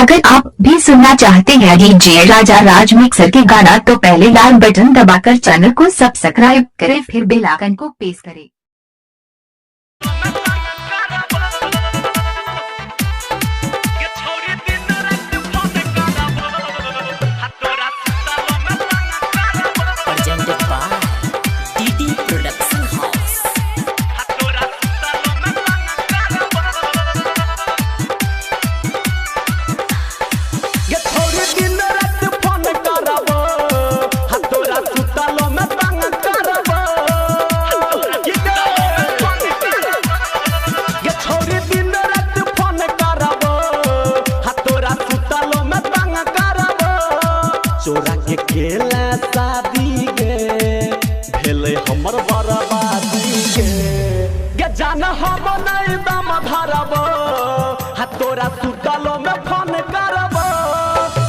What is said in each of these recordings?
अगर आप भी सुनना चाहते हैं डीजे राजा राज मिक्सर के गाना तो पहले लाल बटन दबाकर चैनल को सब्सक्राइब करें, फिर बेल आइकन को प्रेस करें। चोरा के खेला शादी गे भेले हमर बर्बादी गे जाना हम नहीं दम धरब हा तोरा सुतलो में फोन करब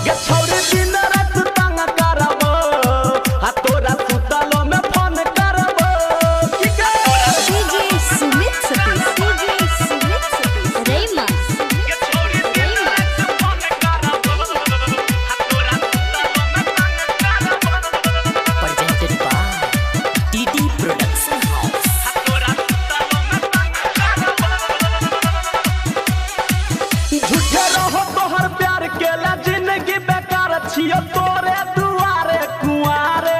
गे छौरी दिन रात तंग करब हा तोरा सुतलो में फोन करब की गे डीजे सुमित सतीश रेमा छियो तोरे दुआरे कुआरे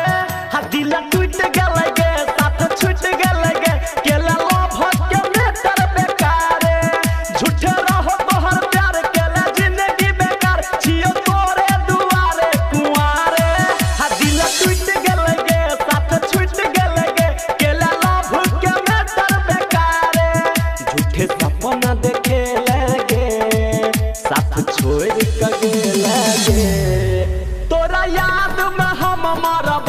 हा दिल टूट गेलै गे साथ छूट गेलै गे केला लोभ के मेटर बेकारे झूठे रहो तोहर प्यार केला जिंदगी बेकार छियो तोरे दुआरे कुआरे हा दिल टूट गेलै गे साथ छूट गेलै गे केला लोभ के मेटर बेकारे झूठे सपना देखे लगे साथ छोड़ के गेलै गे तोरा याद में हम मरब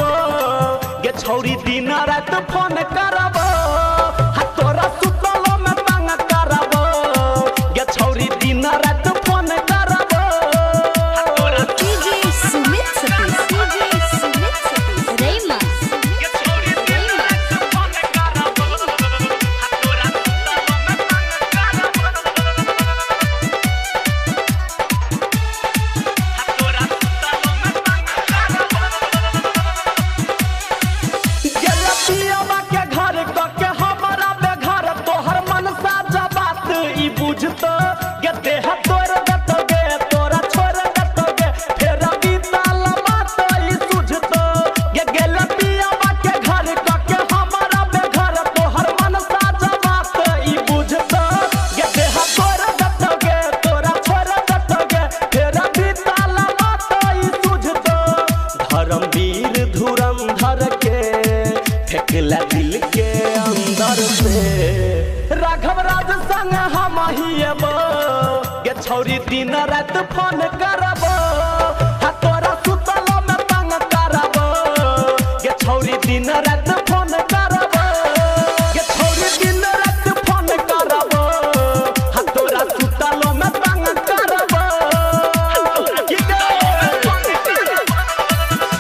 गे छौरी दिन रात फोन करब हा तोरा सुतलो में तंग करब गे छौरी दिन रात फोन करब हा तोरा डीजे सुमित सतीश रेमा गे छौरी दिन रात फोन करब हा तोरा सुतलो में तंग करब हा तोरा सुतलो में पियावा के घर के हमारा बेघर तोहर मनसा जबात ई बुझतो गे देह तोड़ देतो गे तोरा छोड़ देतो गे फेर बीतल बात ई सुझतो गे गेल पियावा के घर के हमारा बेघर तोहर मनसा जबात ई बुझतो गे देह तोड़ देतो गे तोरा छोड़ देतो गे फेर बीतल बात ई सुझतो धर्मवीर धुरंधर के फेंकला दिल के अंदर से राघव राज संग हम हियब गे छौरी दिन रात फोन करब हा तोरा सुतलो में तंग करब गे छौरी दिन रात फोन करब गे छौरी दिन रात फोन करब हा तोरा सुतलो में तंग करब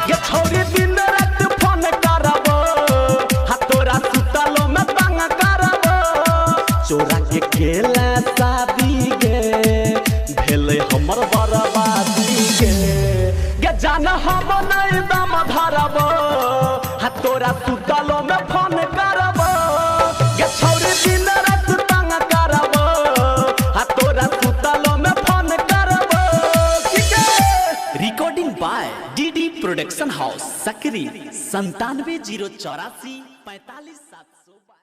गे छौरी दिन रात फोन करब चोरा के खेला शादी गे भेले हमर बर्बादी गे जाना हम नहीं दम धरब हा तोरा सुतलो में फोन करब गे छौरी दिन रात तंग करब हा तोरा सुतलो में फोन करब की गे recording by DD production house Sakri 97 084 45 700।